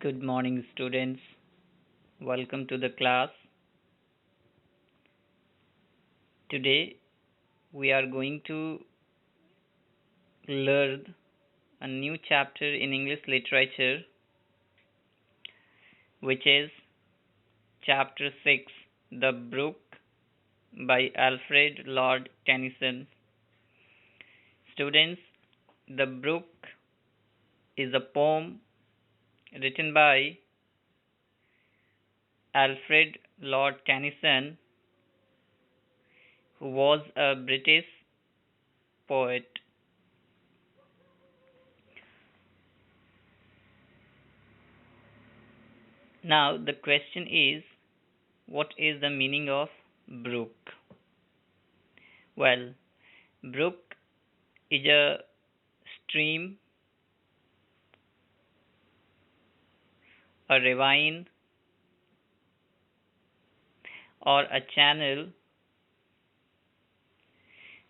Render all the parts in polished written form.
Good morning, students. Welcome to the class. Today, we are going to learn a new chapter in English literature, which is Chapter 6, The Brook by Alfred Lord Tennyson. Students, The Brook is a poem written by Alfred Lord Tennyson, who was a British poet. Now, the question is, what is the meaning of brook? Well, brook is a stream, a ravine, or a channel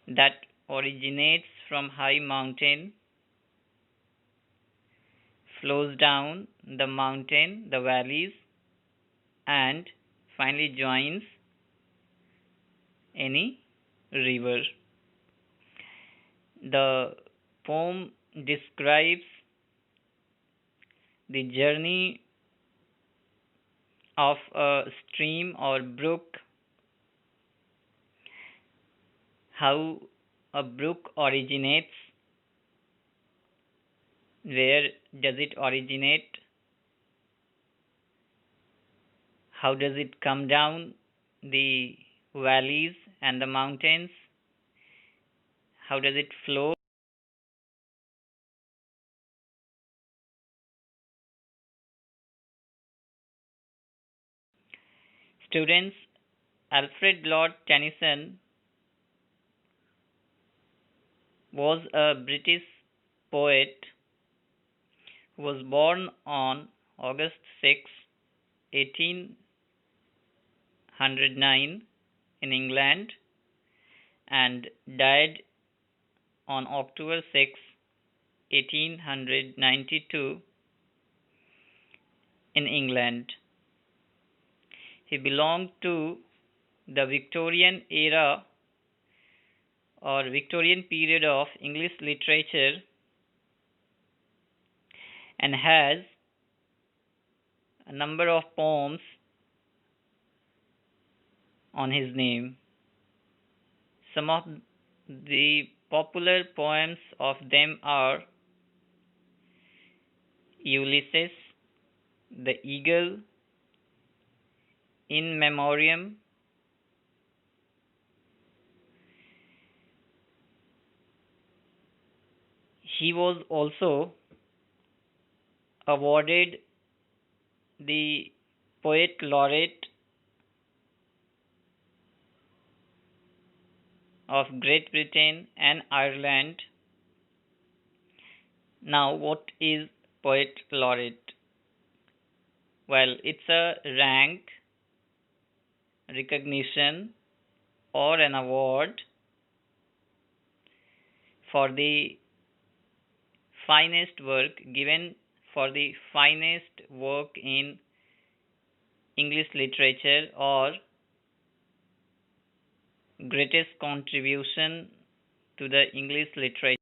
that originates from high mountain, flows down the mountain, the valleys, and finally joins any river. The poem describes the journey of a stream or brook, how a brook originates, where does it originate, how does it come down the valleys and the mountains, how does it flow. Students, Alfred Lord Tennyson was a British poet who was born on August 6, 1809 in England and died on October 6, 1892 in England. He belonged to the Victorian era or Victorian period of English literature and has a number of poems on his name. Some of the popular poems of them are Ulysses, The Eagle, In Memoriam, he was also awarded the Poet Laureate of Great Britain and Ireland. Now, what is Poet Laureate? Well, it's a rank, recognition, or an award for the finest work given for the finest work in English literature or greatest contribution to the English literature.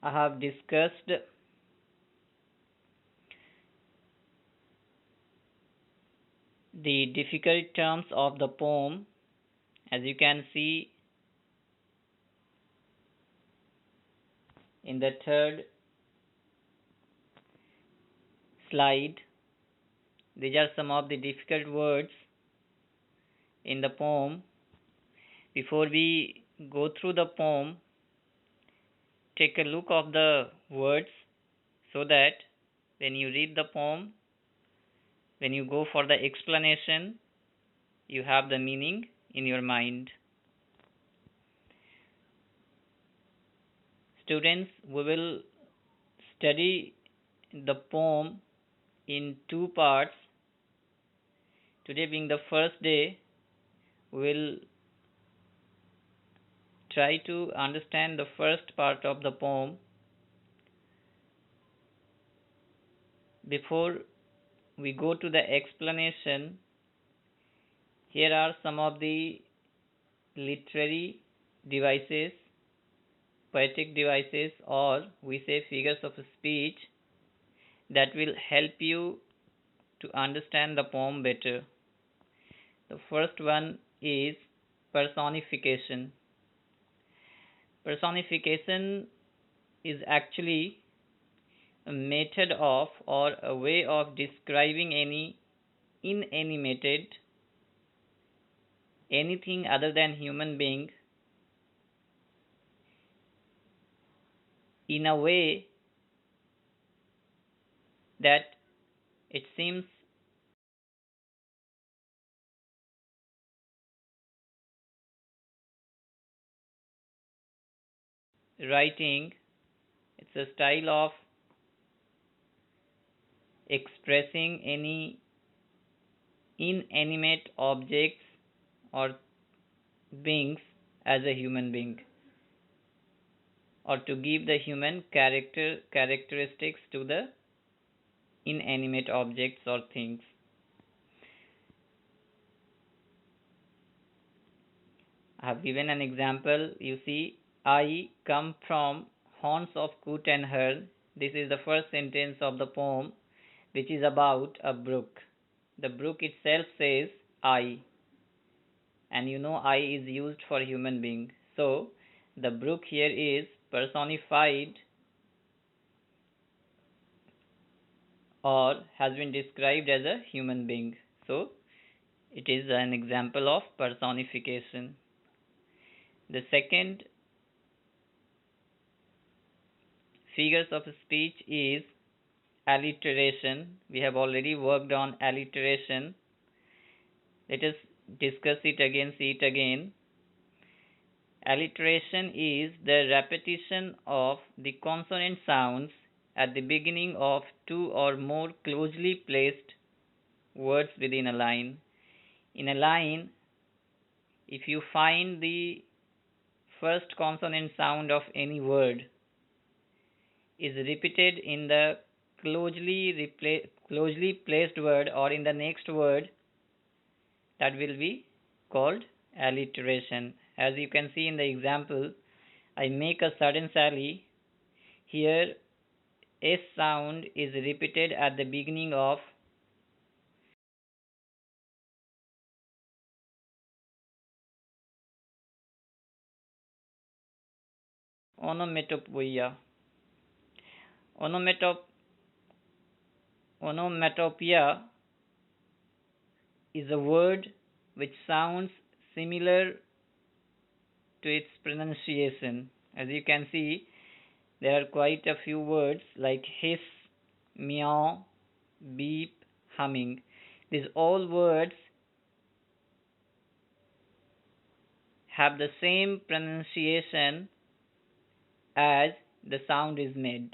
I have discussed the difficult terms of the poem. As you can see in the third slide, these are some of the difficult words in the poem. Before we go through the poem, take a look of the words so that when you read the poem, when you go for the explanation, you have the meaning in your mind. Students, we will study the poem in two parts. Today being the first day, we will try to understand the first part of the poem before we go to the explanation. Here are some of the literary devices, poetic devices, or we say figures of speech that will help you to understand the poem better. The first one is personification. Personification is actually a method of or a way of describing any inanimated anything other than human being in a way that it seems writing. It's a style of expressing any inanimate objects or beings as a human being, or to give the human characteristics to the inanimate objects or things. I have given an example. You see, I come from haunts of coot and herd. This is the first sentence of the poem, which is about a brook. The brook itself says I, and you know I is used for human being. So the brook here is personified or has been described as a human being. So it is an example of personification. The second figures of speech is alliteration. We have already worked on alliteration. Let us discuss it again, see it again. Alliteration is the repetition of the consonant sounds at the beginning of two or more closely placed words within a line. In a line, if you find the first consonant sound of any word is repeated in the closely placed word or in the next word, that will be called alliteration. As you can see in the example, I make a sudden sally. Here, S sound is repeated at the beginning of onomatopoeia. Onomatopoeia is a word which sounds similar to its pronunciation. As you can see, there are quite a few words like hiss, meow, beep, humming. These all words have the same pronunciation as the sound is made.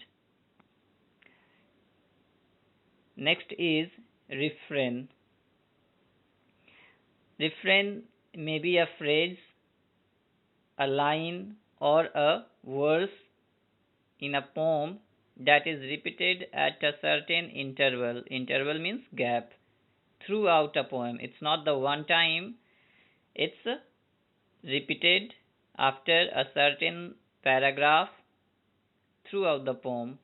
Next is refrain. Refrain may be a phrase, a line, or a verse in a poem that is repeated at a certain interval. Interval means gap throughout a poem. It's not the one time, it's repeated after a certain paragraph throughout the poem.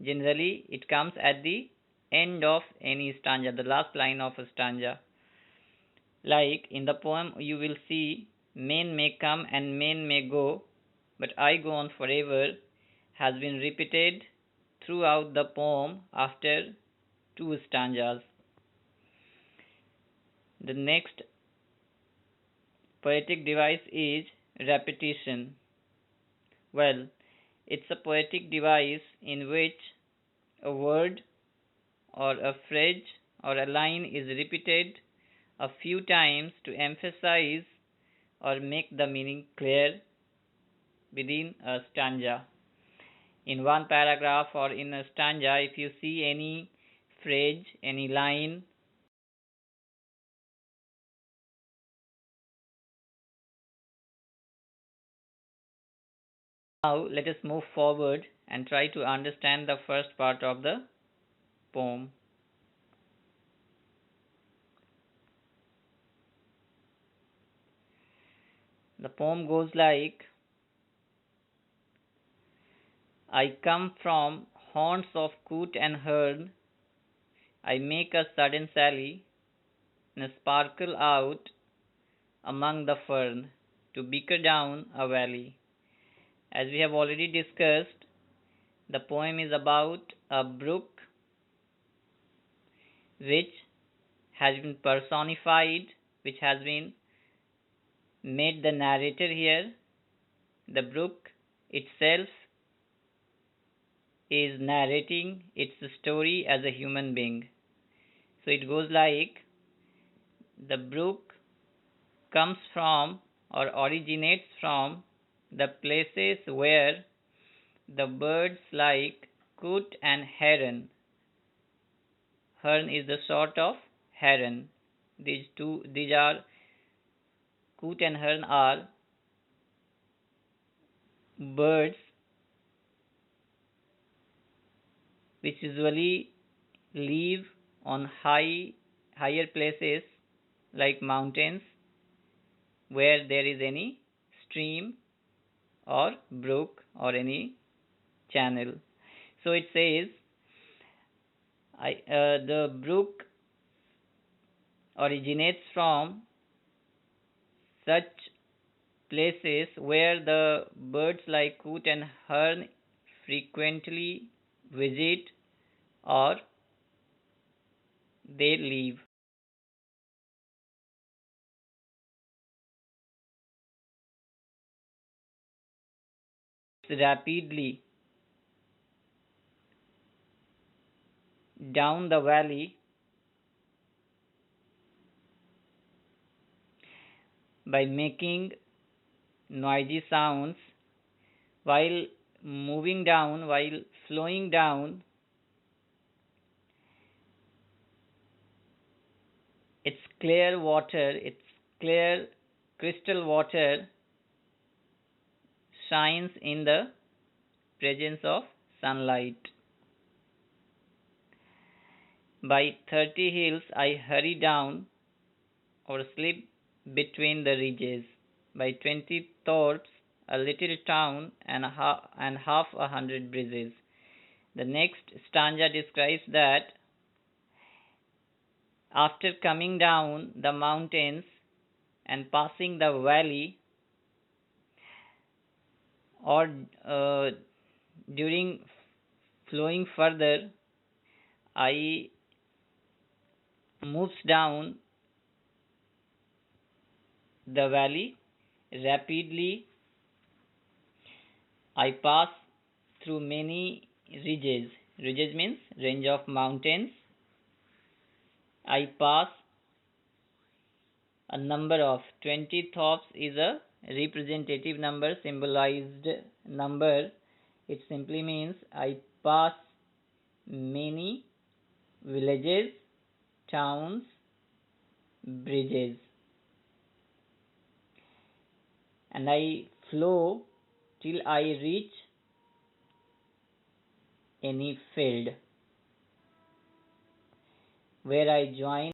Generally, it comes at the end of any stanza, the last line of a stanza. Like in the poem, you will see men may come and men may go, but I go on forever has been repeated throughout the poem after two stanzas. The next poetic device is repetition. Well, it's a poetic device in which a word or a phrase or a line is repeated a few times to emphasize or make the meaning clear within a stanza. In one paragraph or in a stanza, if you see any phrase, any line, Now let us move forward and try to understand the first part of the poem. The poem goes like, I come from haunts of coot and hern, I make a sudden sally, and sparkle out among the fern, to bicker down a valley. As we have already discussed, the poem is about a brook which has been personified, which has been made the narrator here. The brook itself is narrating its story as a human being. So it goes like, the brook comes from or originates from the places where the birds like coot and heron. Heron is the sort of heron. These are coot and heron are birds which usually live on higher places like mountains where there is any stream or brook or any channel. So it says, the brook originates from such places where the birds like coot and hern frequently visit or they live. Rapidly down the valley by making noisy sounds while moving down, while flowing down. It's clear water, it's clear crystal water shines in the presence of sunlight. By 30 hills I hurry down or slip between the ridges. By 20 thoughts a little town and half a hundred breezes. The next stanza describes that after coming down the mountains and passing the valley, or during flowing further, I moves down the valley rapidly. I pass through many ridges. Ridges means range of mountains. I pass a number of 20 tops is a representative number, symbolized number. It simply means I pass many villages, towns, bridges, and I flow till I reach any field where I join.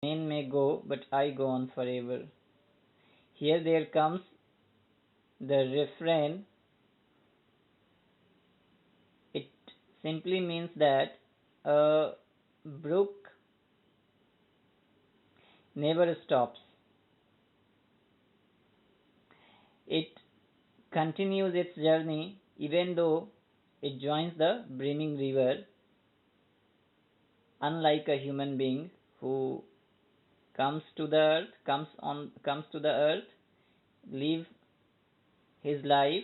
Men may go, but I go on forever. Here there comes the refrain. It simply means that a brook never stops. It continues its journey even though it joins the brimming river, unlike a human being who comes to the earth, live his life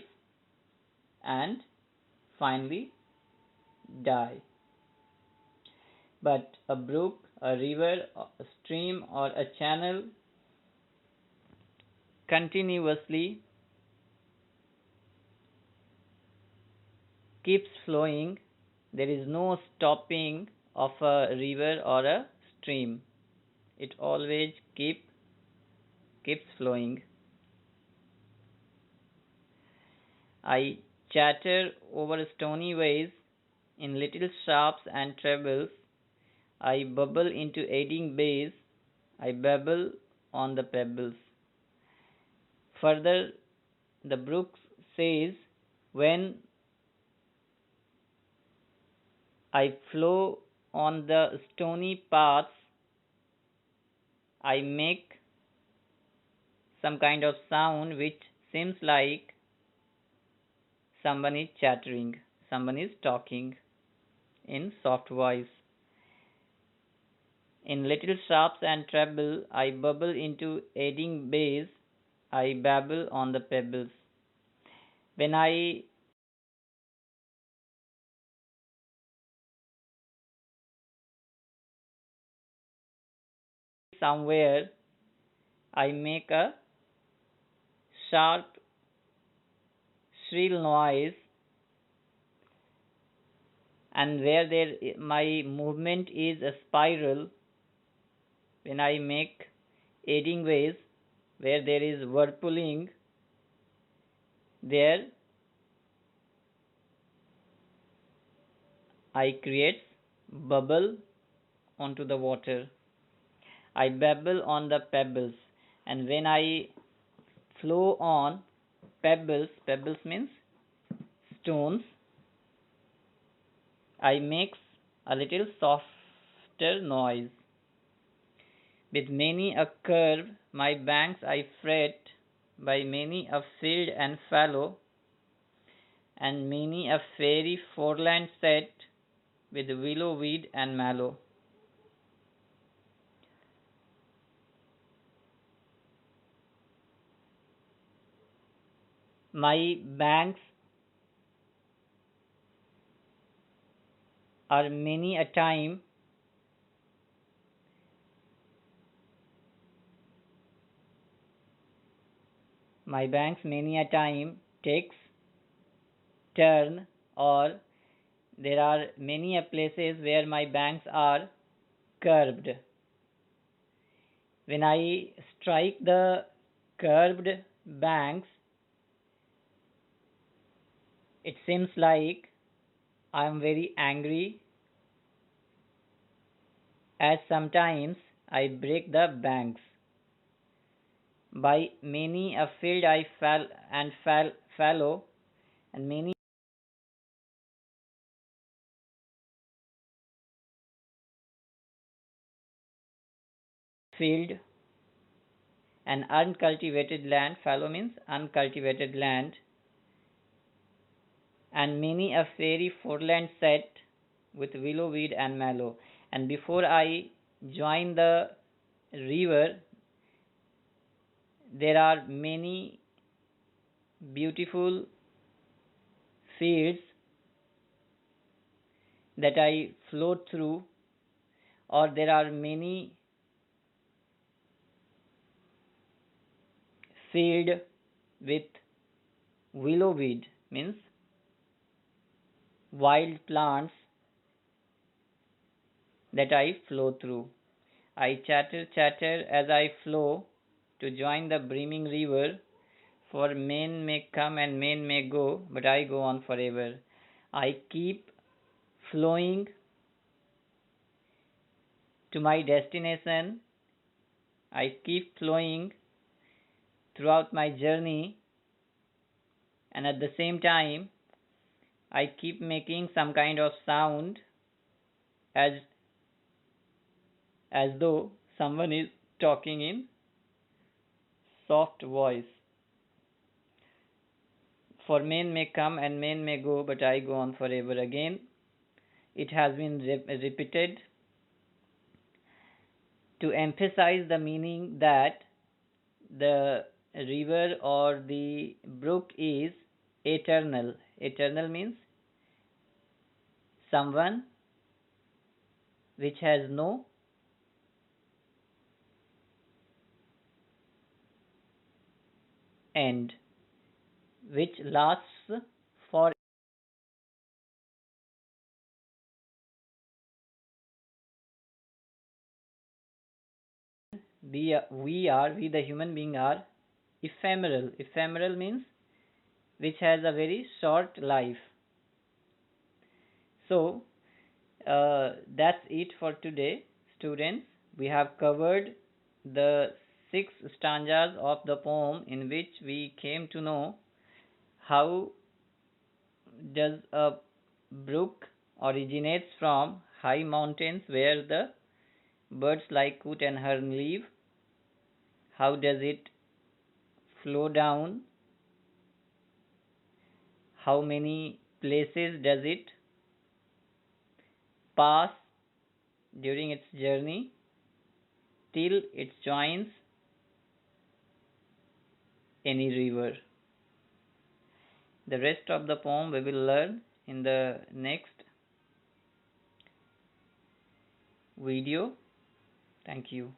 and finally die. But a brook, a river, a stream, or a channel continuously keeps flowing. There is no stopping of a river or a stream. It always keeps flowing. I chatter over stony ways in little sharps and trebles. I bubble into aiding bays. I babble on the pebbles. Further, the brook says, when I flow on the stony paths, I make some kind of sound which seems like someone is chattering, someone is talking in soft voice. In little sharps and treble, I bubble into aiding bass, I babble on the pebbles. When I somewhere, I make a sharp, shrill noise, and where there my movement is a spiral, when I make aiding ways, where there is whirling, there I create bubble onto the water. I babble on the pebbles, and when I flow on pebbles means stones, I make a little softer noise. With many a curve my banks I fret, by many a field and fallow, and many a fairy foreland set with willow weed and mallow. My banks are many a time my banks many a time takes turn, or there are many a places where my banks are curved. When I strike the curved banks, it seems like I am very angry, as sometimes I break the banks. By many a field I fallow, and many field and uncultivated land, fallow means uncultivated land, and many a fairy foreland set with willow weed and mallow. And before I join the river, there are many beautiful fields that I float through, or there are many field with willow weed means wild plants that I flow through. I chatter as I flow to join the brimming river, for men may come and men may go, but I go on forever. I keep flowing to my destination. I keep flowing throughout my journey, and at the same time, I keep making some kind of sound as though someone is talking in soft voice. For men may come and men may go, but I go on forever. Again, it has been repeated to emphasize the meaning that the river or the brook is eternal. Eternal means someone which has no end, which lasts for we the human being are ephemeral. Ephemeral means which has a very short life. So that's it for today, students. We have covered the six stanzas of the poem in which we came to know how does a brook originates from high mountains where the birds like coot and hern live. How does it flow down? How many places does it pass during its journey till it joins any river? The rest of the poem we will learn in the next video. Thank you.